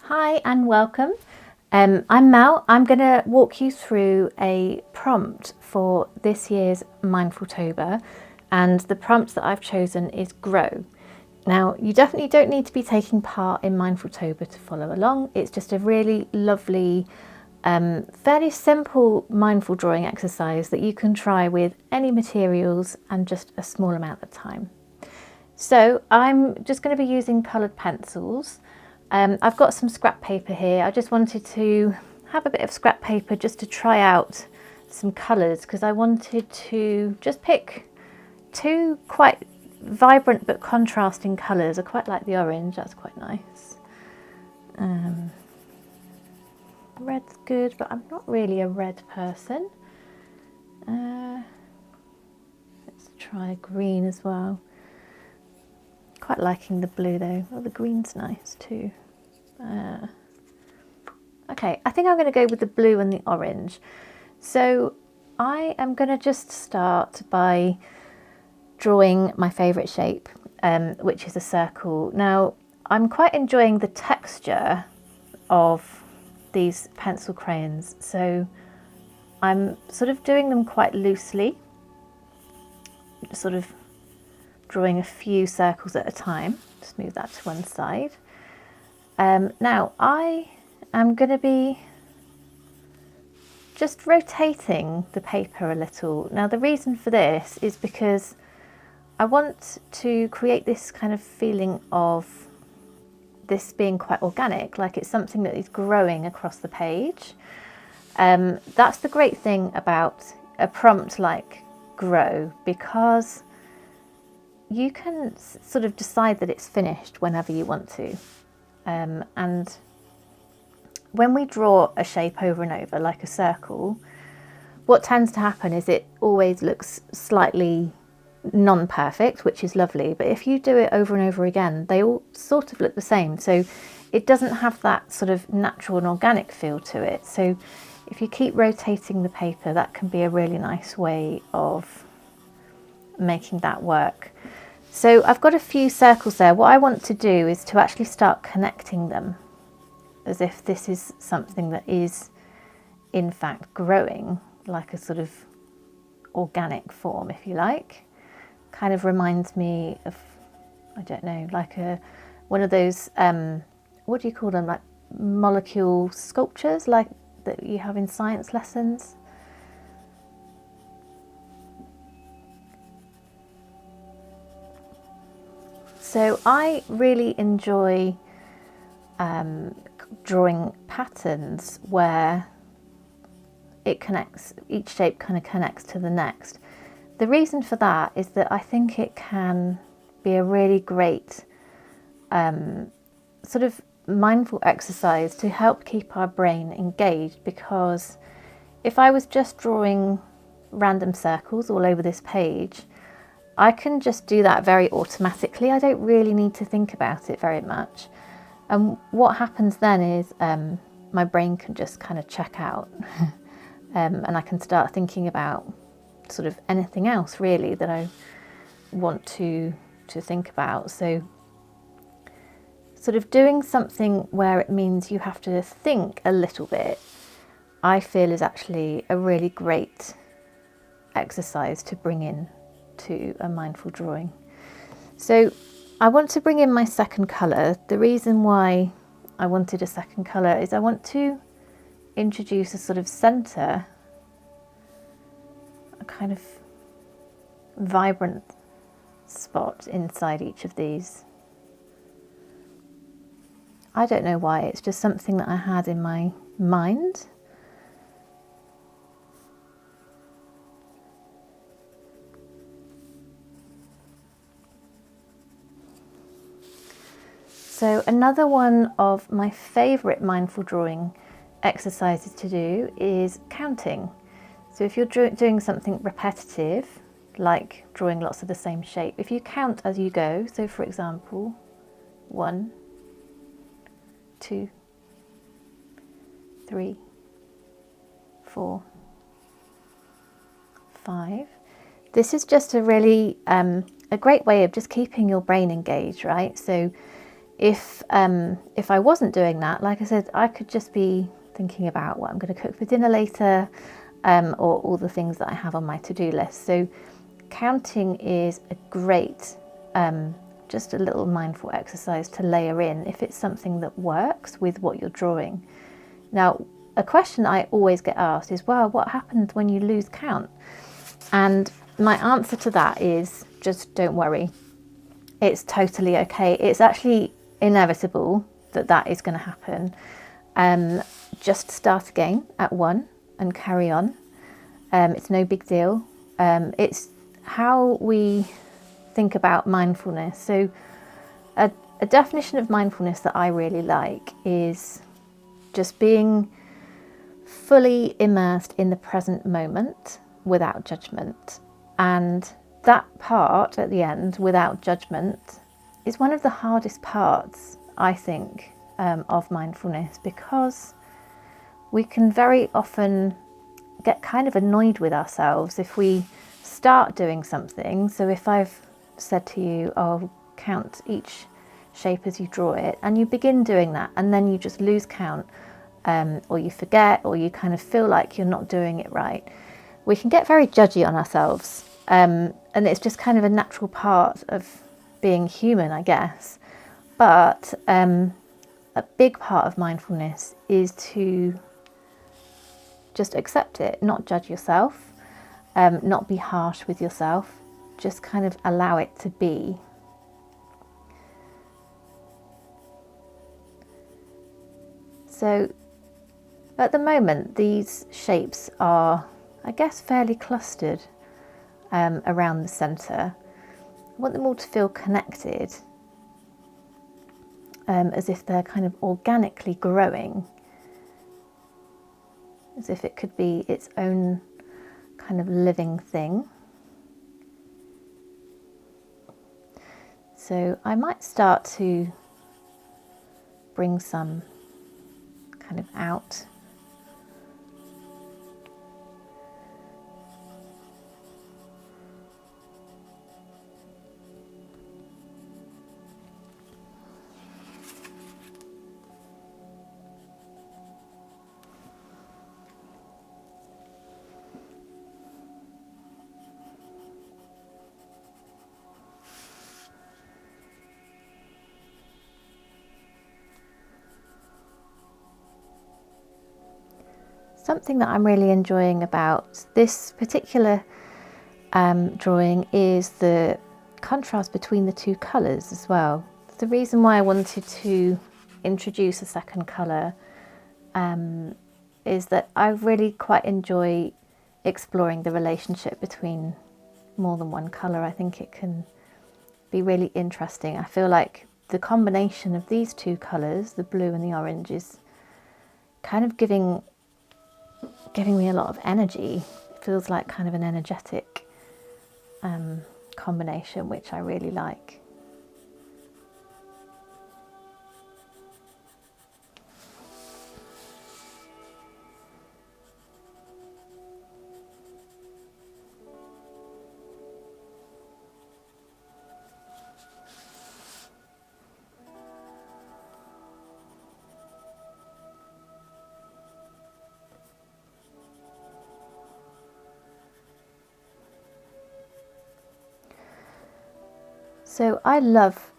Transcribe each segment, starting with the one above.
Hi and welcome. I'm Mel. I'm going to walk you through a prompt for this year's Mindfultober, and the prompt that I've chosen is grow. Now, you definitely don't need to be taking part in Mindfultober to follow along. It's just a really lovely, fairly simple mindful drawing exercise that you can try with any materials and just a small amount of time. So I'm just going to be using coloured pencils. I've got some scrap paper here. I just wanted to have a bit of scrap paper just to try out some colours because I wanted to just pick two quite vibrant but contrasting colours. I quite like the orange, that's quite nice. Red's good, but I'm not really a red person. Let's try green as well. Quite liking the blue though. Oh, the green's nice too. Okay, I think I'm going to go with the blue and the orange. So I am going to just start by drawing my favourite shape, which is a circle. Now, I'm quite enjoying the texture of these pencil crayons, so I'm sort of doing them quite loosely, sort of drawing a few circles at a time. Just move that to one side. Now I am going to be just rotating the paper a little. Now the reason for this is because I want to create this kind of feeling of this being quite organic, like it's something that is growing across the page. That's the great thing about a prompt like grow, because you can sort of decide that it's finished whenever you want to. And when we draw a shape over and over, like a circle, what tends to happen is it always looks slightly non-perfect, which is lovely. But if you do it over and over again, they all sort of look the same. So it doesn't have that sort of natural and organic feel to it. So if you keep rotating the paper, that can be a really nice way of making that work. So I've got a few circles there. What I want to do is to actually start connecting them as if this is something that is in fact growing, like a sort of organic form, if you like. Kind of reminds me of, I don't know, like one of those, what do you call them, like molecule sculptures, like that you have in science lessons. So I really enjoy drawing patterns where it connects, each shape kind of connects to the next. The reason for that is that I think it can be a really great sort of mindful exercise to help keep our brain engaged, because if I was just drawing random circles all over this page, I can just do that very automatically. I don't really need to think about it very much. And what happens then is my brain can just kind of check out and I can start thinking about sort of anything else really that I want to think about. So sort of doing something where it means you have to think a little bit, I feel is actually a really great exercise to bring in to a mindful drawing. So I want to bring in my second colour. The reason why I wanted a second colour is I want to introduce a sort of centre, a kind of vibrant spot inside each of these. I don't know why, it's just something that I had in my mind. So another one of my favourite mindful drawing exercises to do is counting. So if you're doing something repetitive, like drawing lots of the same shape, if you count as you go, so for example, 1, 2, 3, 4, 5. This is just a really a great way of just keeping your brain engaged, right? So If I wasn't doing that, like I said, I could just be thinking about what I'm going to cook for dinner later, or all the things that I have on my to-do list. So counting is a great, just a little mindful exercise to layer in if it's something that works with what you're drawing. Now, a question I always get asked is, well, what happens when you lose count? And my answer to that is just don't worry. It's totally okay. It's actually inevitable that that is going to happen. Just start again at 1 and carry on. It's no big deal. It's how we think about mindfulness. So a definition of mindfulness that I really like is just being fully immersed in the present moment without judgment. And that part at the end, without judgment, is one of the hardest parts, I think, of mindfulness, because we can very often get kind of annoyed with ourselves if we start doing something. So if I've said to you, oh, count each shape as you draw it, and you begin doing that and then you just lose count, or you forget, or you kind of feel like you're not doing it right, we can get very judgy on ourselves. And it's just kind of a natural part of being human, I guess. But a big part of mindfulness is to just accept it, not judge yourself, not be harsh with yourself, just kind of allow it to be. So at the moment, these shapes are, I guess, fairly clustered around the centre. I want them all to feel connected, as if they're kind of organically growing, as if it could be its own kind of living thing. So I might start to bring some kind of out. Something that I'm really enjoying about this particular drawing is the contrast between the two colours as well. The reason why I wanted to introduce a second colour is that I really quite enjoy exploring the relationship between more than one colour. I think it can be really interesting. I feel like the combination of these two colours, the blue and the orange, is kind of giving me a lot of energy. It feels like kind of an energetic combination, which I really like. So I love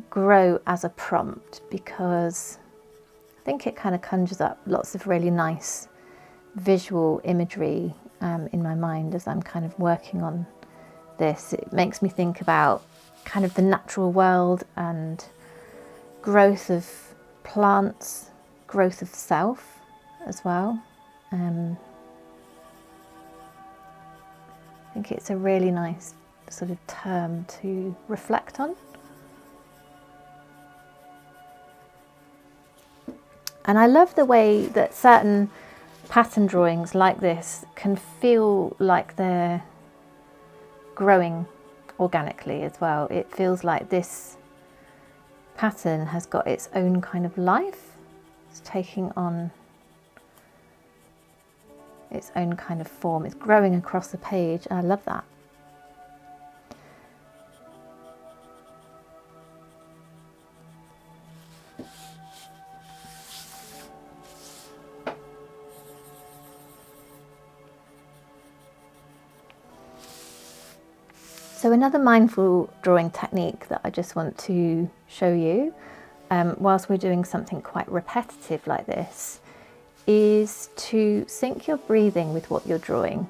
grow as a prompt because I think it kind of conjures up lots of really nice visual imagery in my mind as I'm kind of working on this. It makes me think about kind of the natural world and growth of plants, growth of self as well. I think it's a really nice sort of term to reflect on. And I love the way that certain pattern drawings like this can feel like they're growing organically as well. It feels like this pattern has got its own kind of life. It's taking on its own kind of form. It's growing across the page, and I love that. So another mindful drawing technique that I just want to show you, whilst we're doing something quite repetitive like this, is to sync your breathing with what you're drawing.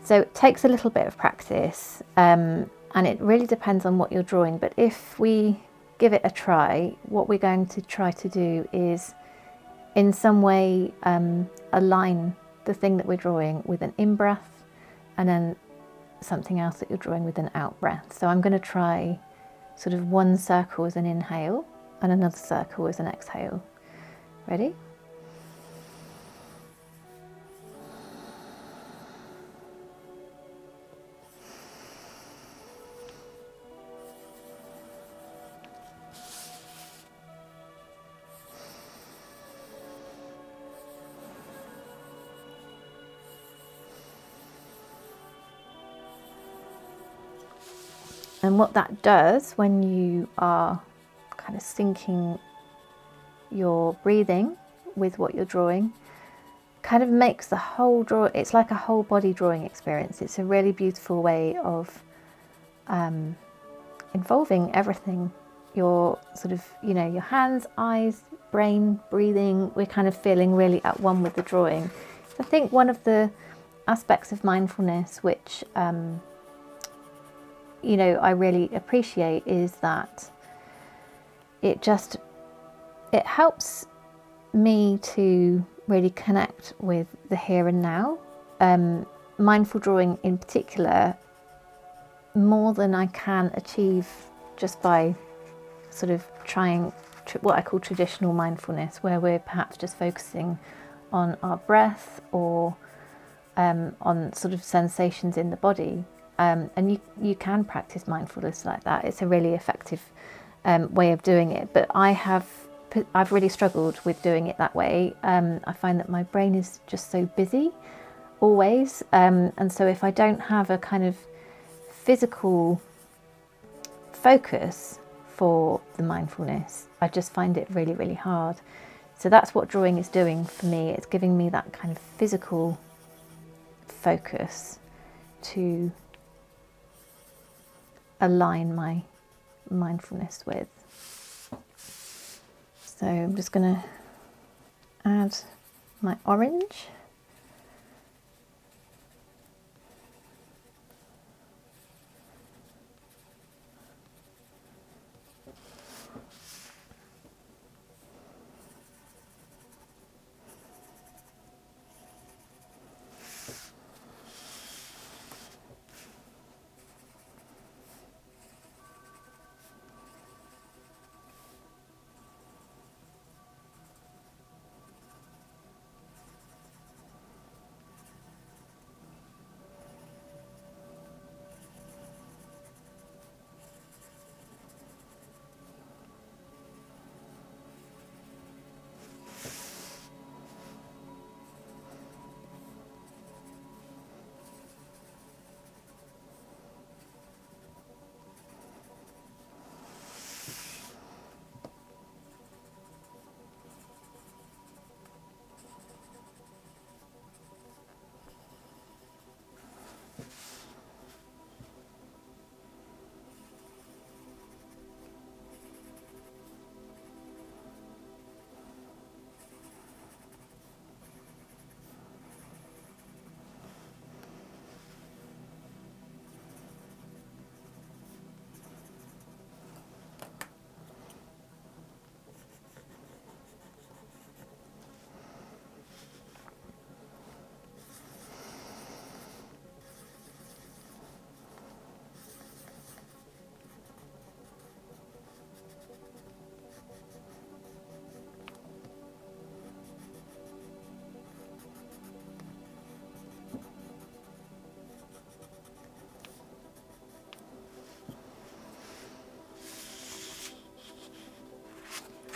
So it takes a little bit of practice, and it really depends on what you're drawing. But if we give it a try, what we're going to try to do is in some way align the thing that we're drawing with an in-breath and then something else that you're drawing with an out-breath. So I'm going to try sort of one circle as an inhale and another circle as an exhale. Ready? And what that does when you are kind of syncing your breathing with what you're drawing, kind of makes the whole draw, it's like a whole body drawing experience. It's a really beautiful way of involving everything. Your sort of, you know, your hands, eyes, brain, breathing, we're kind of feeling really at one with the drawing. So I think one of the aspects of mindfulness which you know, I really appreciate is that it helps me to really connect with the here and now. Mindful drawing in particular, more than I can achieve just by sort of trying what I call traditional mindfulness, where we're perhaps just focusing on our breath or on sort of sensations in the body. And you can practice mindfulness like that. It's a really effective way of doing it. But I've really struggled with doing it that way. I find that my brain is just so busy always. And so if I don't have a kind of physical focus for the mindfulness, I just find it really, really hard. So that's what drawing is doing for me. It's giving me that kind of physical focus to align my mindfulness with. So I'm just going to add my orange.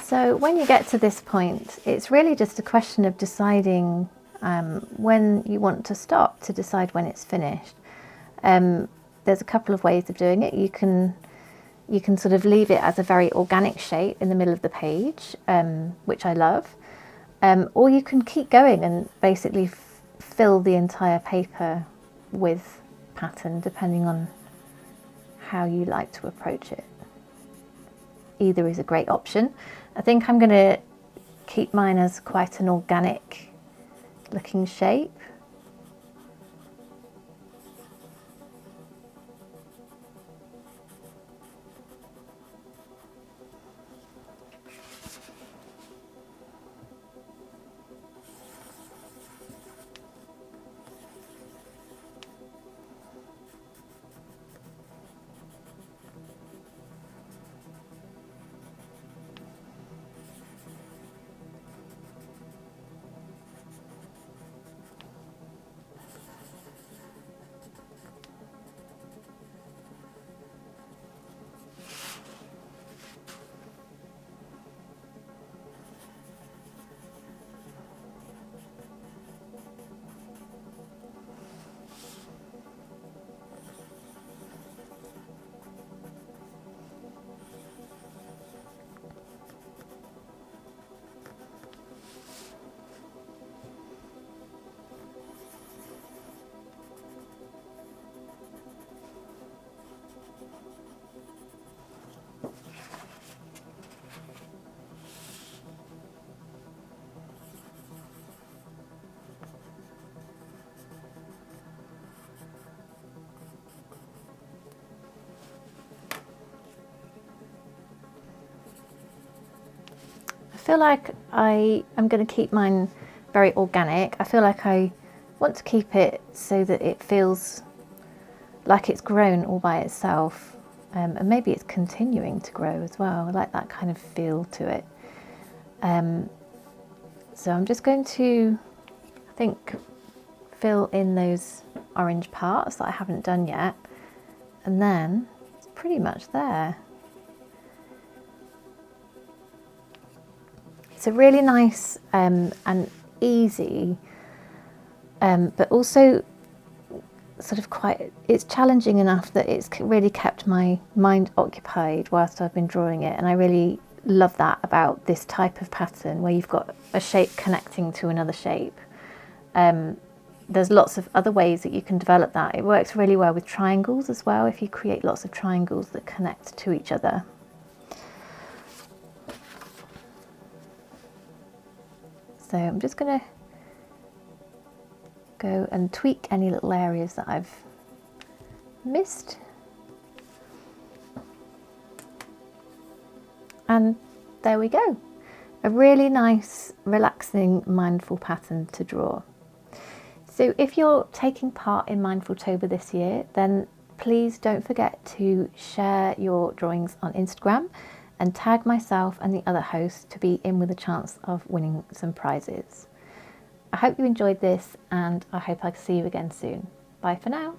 So when you get to this point, it's really just a question of deciding when you want to stop, to decide when it's finished. There's a couple of ways of doing it. You can sort of leave it as a very organic shape in the middle of the page, which I love, or you can keep going and basically fill the entire paper with pattern, depending on how you like to approach it. Either is a great option. I think I'm going to keep mine as quite an organic looking shape. I feel like I am going to keep mine very organic. I feel like I want to keep it so that it feels like it's grown all by itself, and maybe it's continuing to grow as well. I like that kind of feel to it. So I'm just going to, I think, fill in those orange parts that I haven't done yet, and then it's pretty much there. It's a really nice and easy, but also sort of it's challenging enough that it's really kept my mind occupied whilst I've been drawing it. And I really love that about this type of pattern where you've got a shape connecting to another shape. There's lots of other ways that you can develop that. It works really well with triangles as well, if you create lots of triangles that connect to each other. So I'm just going to go and tweak any little areas that I've missed. And there we go. A really nice, relaxing, mindful pattern to draw. So if you're taking part in Mindfultober this year, then please don't forget to share your drawings on Instagram and tag myself and the other hosts to be in with a chance of winning some prizes. I hope you enjoyed this, and I hope I see you again soon. Bye for now.